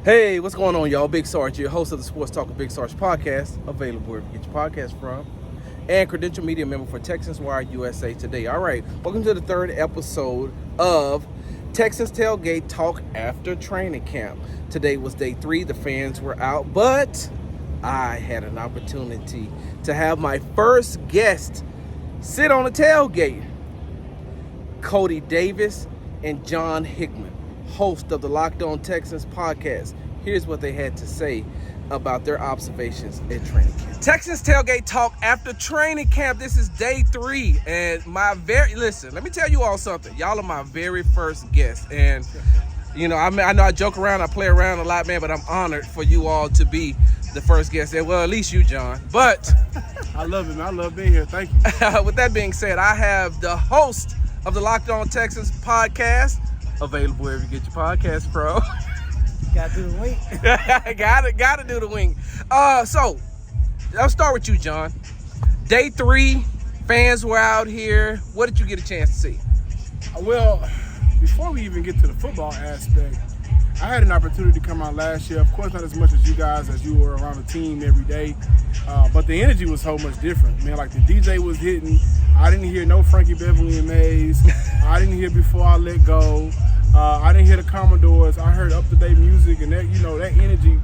Hey, what's going on, y'all? Big Sarge here, host of the Sports Talk of Big Sarge podcast, available wherever you get your podcast from, and credential media member for Texans Wire USA Today. All right, welcome to the third episode of Texans Tailgate Talk after training camp. Today was day 3. The fans were out, but I had an opportunity to have my first guest sit on the tailgate. Cody Davis and John Hickman, host of the Locked On Texans podcast. Here's what they had to say about their observations at training camp. Texans Tailgate Talk after training camp. This is day 3, and listen, let me tell you all something. Y'all are my very first guest, and you know, I know I joke around, I play around a lot, man, but I'm honored for you all to be the first guest. And well, at least you, John. But I love it, man. I love being here. Thank you. With that being said, I have the host of the Locked On Texans podcast, available wherever you get your podcast, bro. Gotta do the wink. gotta do the wink. So I'll start with you, John. Day 3, fans were out here. What did you get a chance to see? Well, before we even get to the football aspect, I had an opportunity to come out last year. Of course, not as much as you guys, as you were around the team every day. But the energy was so much different. Man, like the DJ was hitting. I didn't hear no Frankie Beverly and Mays. I didn't hear Before I Let Go. I didn't hear the Commodores. I heard up-to-date music, and that, you know, that energy,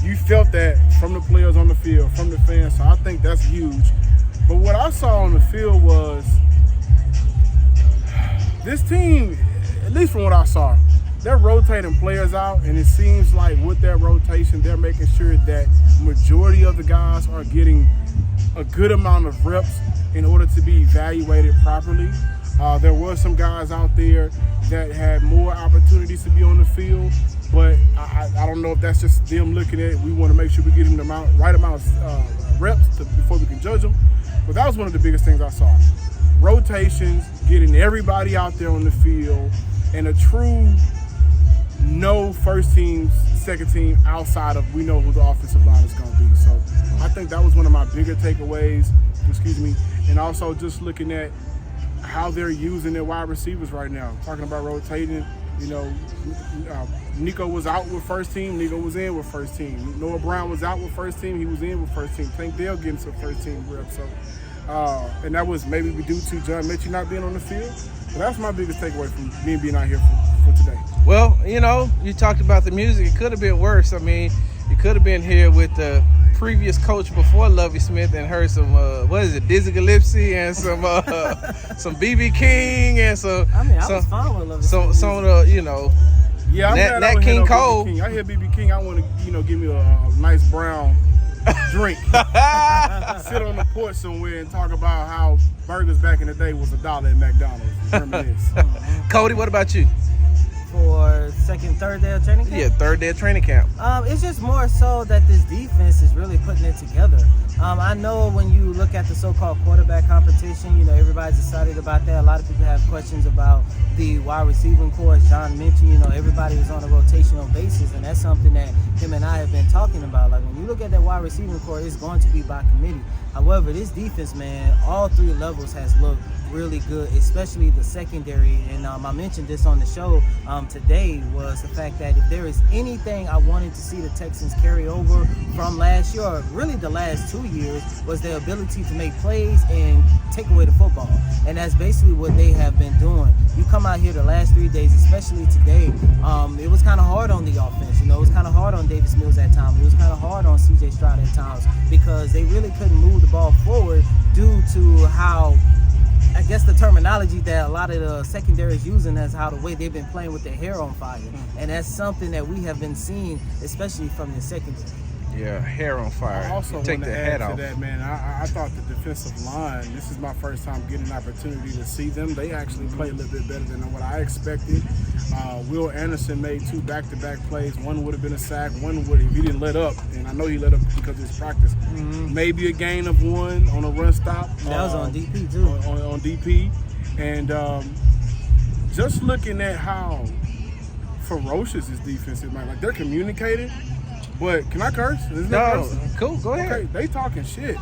you felt that from the players on the field, from the fans. So I think that's huge. But what I saw on the field was this team, at least from what I saw, they're rotating players out, and it seems like with that rotation, they're making sure that majority of the guys are getting a good amount of reps in order to be evaluated properly. There were some guys out there that had more opportunities to be on the field, but I don't know if that's just them looking at it. We want to make sure we get him the right amount of reps before we can judge them. But that was one of the biggest things I saw. Rotations, getting everybody out there on the field, and a true no first team, second team outside of we know who the offensive line is going to be. So I think that was one of my bigger takeaways, and also just looking at how they're using their wide receivers right now. Talking about rotating, you know, Nico was out with first team, Nico was in with first team. Noah Brown was out with first team, he was in with first team. Tank Dale getting some first team reps. So, and that was maybe due to John Mitchell not being on the field. But that's my biggest takeaway from me being out here for today. Well, you know, you talked about the music. It could have been worse. I mean, you could have been here with the previous coach before Lovie Smith and heard some, Dizzy Gillespie and some B.B. King and some. I mean, I was fine with Lovie Smith. Some of the, you know, yeah, I'm Nat King Cole. I hear B.B. King. I want to, you know, give me a nice brown drink. Sit on the porch somewhere and talk about how burgers back in the day was $1 at McDonald's. Reminisce. Cody, what about you? For third day of training camp? Yeah, third day of training camp. It's just more so that this defense is really putting it together. I know when you look at the so-called quarterback competition, you know, everybody's excited about that. A lot of people have questions about the wide receiving core. As John mentioned, you know, everybody is on a rotational basis, and that's something that him and I have been talking about. Like, when you look at that wide receiving core, it's going to be by committee. However, this defense, man, all 3 levels has looked really good, especially the secondary. And I mentioned this on the show today, was the fact that if there is anything I wanted to see the Texans carry over from last year, or really the last 2 years, was their ability to make plays and take away the football. And that's basically what they have been doing. You come out here the last 3 days, especially today, it was kind of hard on the offense. You know, it was kind of hard on Davis Mills at times. It was kind of hard on C.J. Stroud at times, because they really couldn't move the ball forward due to how, I guess, the terminology that a lot of the secondary is using as how the way they've been playing with their hair on fire. And that's something that we have been seeing, especially from the secondary. Yeah, hair on fire. I also you take want the to head add off. to that, man. I thought the defensive line, this is my first time getting an opportunity to see them. They actually play a little bit better than what I expected. Will Anderson made 2 back-to-back plays. One would have been a sack. One would, if he didn't let up, and I know he let up because of his practice. Maybe a gain of 1 on a run stop. That was on DP too. On DP. And just looking at how ferocious his defense is, man. Like, they're communicating, But can I curse? No, cool. Go ahead. Okay, they talking shit,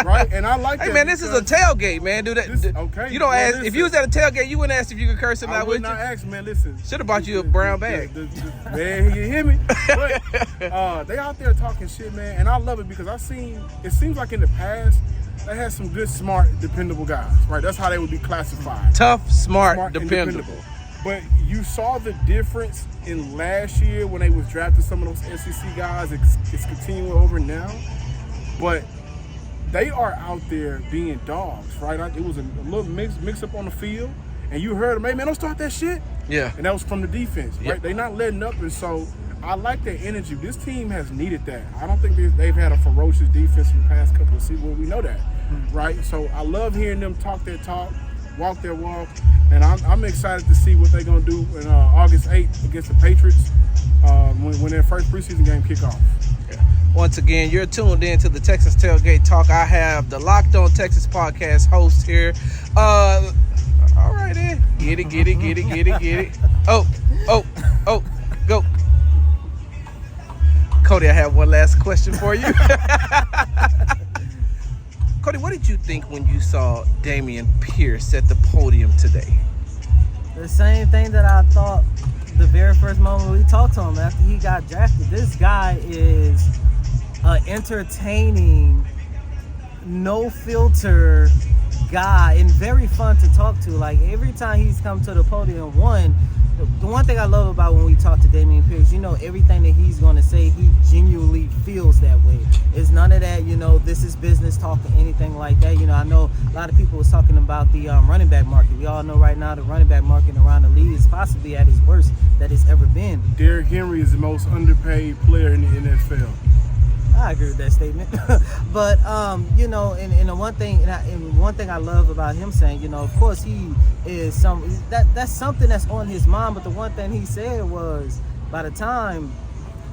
right? And I like that. Hey man, this is a tailgate, man. Do that. Okay. You don't ask listen, if you was at a tailgate. You wouldn't ask if you could curse him I out would with not you. ask, man. Listen, Should have bought you a brown bag. Man, you hear me? But they out there talking shit, man, and I love it because it seems like in the past they had some good, smart, dependable guys, right? That's how they would be classified. Tough, smart and dependable. But you saw the difference in last year when they was drafting some of those SEC guys. It's continuing over now. But they are out there being dogs, right? It was a little mix up on the field. And you heard them, hey, man, don't start that shit. Yeah. And that was from the defense, right? Yeah. They're not letting up. And so I like their energy. This team has needed that. I don't think they've had a ferocious defense in the past couple of seasons. Well, we know that, right? So I love hearing them talk their talk, walk their walk. And I'm excited to see what they're going to do in August 8th against the Patriots when their first preseason game kick off. Yeah. Once again, you're tuned in to the Texans Tailgate Talk. I have the Locked On Texas podcast host here. All right, then. Get it. Oh, go. Cody, I have one last question for you. Cody, what did you think when you saw Dameon Pierce at the podium today? The same thing that I thought the very first moment we talked to him after he got drafted. This guy is an entertaining, no filter guy and very fun to talk to. Like every time he's come to the podium, the one thing I love about when we talk to Dameon Pierce, everything that he's going to say, he genuinely feels that way. It's none of that, this is business talk or anything like that. I know a lot of people was talking about the running back market. We all know right now the running back market around the league is possibly at its worst that it's ever been. Derrick Henry is the most underpaid player in the NFL. I agree with that statement. But and the one thing I love about him saying, of course he is that's something that's on his mind. But the one thing he said was, by the time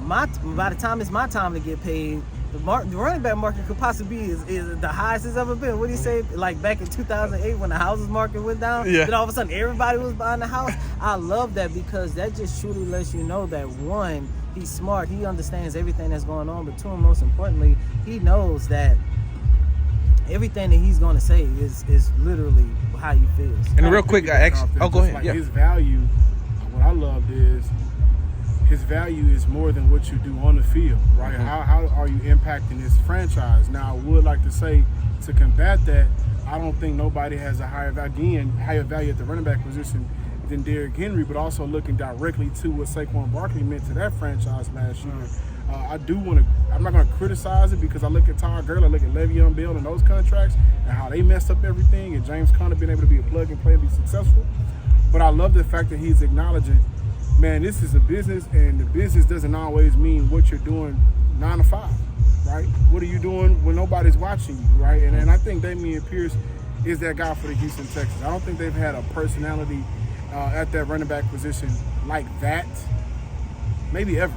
it's my time to get paid, the running back market could possibly be is the highest it's ever been. What did he say? Like back in 2008 when the houses market went down, then all of a sudden everybody was buying the house. I love that because that just truly lets you know that one, he's smart, he understands everything that's going on, but two, and most importantly, he knows that everything that he's going to say is literally how he feels. And real quick, go ahead. Like his value, what I loved is his value is more than what you do on the field, right? Mm-hmm. How are you impacting this franchise? Now, I would like to say, to combat that, I don't think nobody has a higher value at the running back position than Derrick Henry, but also looking directly to what Saquon Barkley meant to that franchise last year. I'm not going to criticize it because I look at Todd Gurley, I look at Le'Veon Bell and those contracts and how they messed up everything, and James Conner being able to be a plug and play and be successful. But I love the fact that he's acknowledging, man, this is a business, and the business doesn't always mean what you're doing 9 to 5, right? What are you doing when nobody's watching you, right? And I think Dameon Pierce is that guy for the Houston Texans. I don't think they've had a personality at that running back position like that, maybe ever.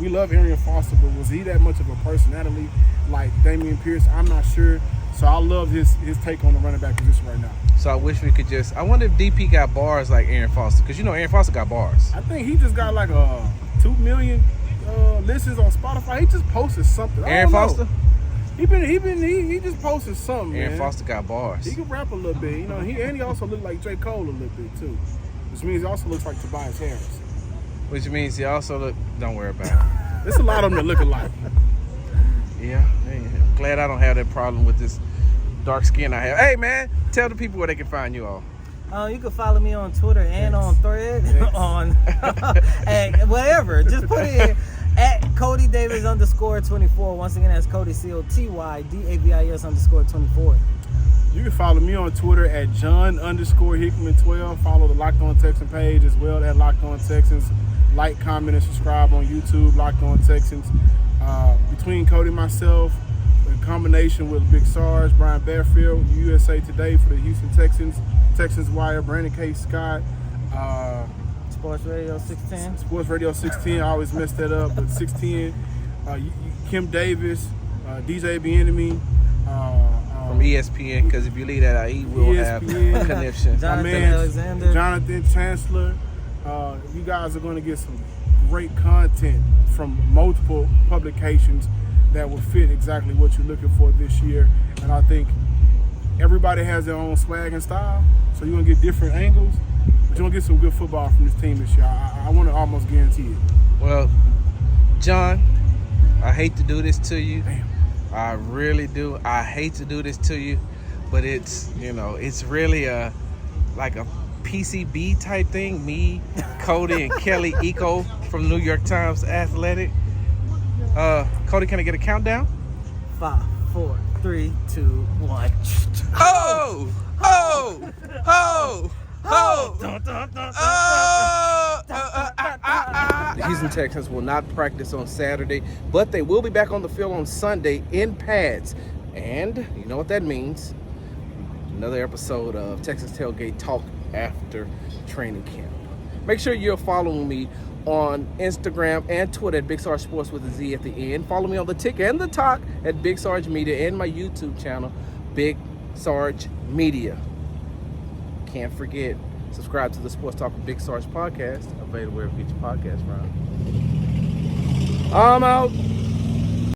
We love Arian Foster, but was he that much of a personality like Dameon Pierce? I'm not sure. So I love his take on the running back position right now. So I wish we could I wonder if DP got bars like Arian Foster, because Arian Foster got bars. I think he just got like 2 million listens on Spotify. He just posted something. Arian Foster? He just posted something. Aaron man. Foster got bars. He can rap a little bit, he also looked like J. Cole a little bit too, which means he also looks like Tobias Harris. Which means he also don't worry about it. There's a lot of them that look alike. Yeah, I'm glad I don't have that problem with this dark skin I have. Hey man, tell the people where they can find you all. You can follow me on Twitter and on Thread, on and whatever. Just put it in at Cody Davis _24. Once again, that's Cody COTYDAVIS _24. You can follow me on Twitter at John _Hickman12. Follow the Locked On Texans page as well at Locked On Texans. Like, comment, and subscribe on YouTube, Locked On Texans. Between Cody and myself, in combination with Big Sarge, Brian Bearfield, USA Today for the Houston Texans, Texans Wire, Brandon K. Scott, Sports Radio 610. Sports Radio 610, I always mess that up, but 610. Kim Davis, DJ Bienemy. From ESPN, because if you leave that out, he will have a connection. Jonathan Chancellor. You guys are going to get some great content from multiple publications that will fit exactly what you're looking for this year. And I think everybody has their own swag and style, so you're going to get different angles, but you're going to get some good football from this team this year. I want to almost guarantee it. Well, John, I hate to do this to you. Damn. I really do. I hate to do this to you, but it's, it's really like a PCB type thing. Me, Cody, and Kelly Eco from New York Times Athletic. Cody, can I get a countdown? 5, 4, 3, 2, 1. Oh! Oh! Oh! Oh! The Houston Texans will not practice on Saturday, but they will be back on the field on Sunday in pads. And you know what that means. Another episode of Texas Tailgate Talk after training camp. Make sure you're following me on Instagram and Twitter at Big Sarge Sports with a Z at the end. Follow me on the Tick and the Talk at Big Sarge Media and my YouTube channel, Big Sarge Media. Can't forget, subscribe to the Sports Talk with Big Sarge podcast, available wherever you get your podcast from. I'm out.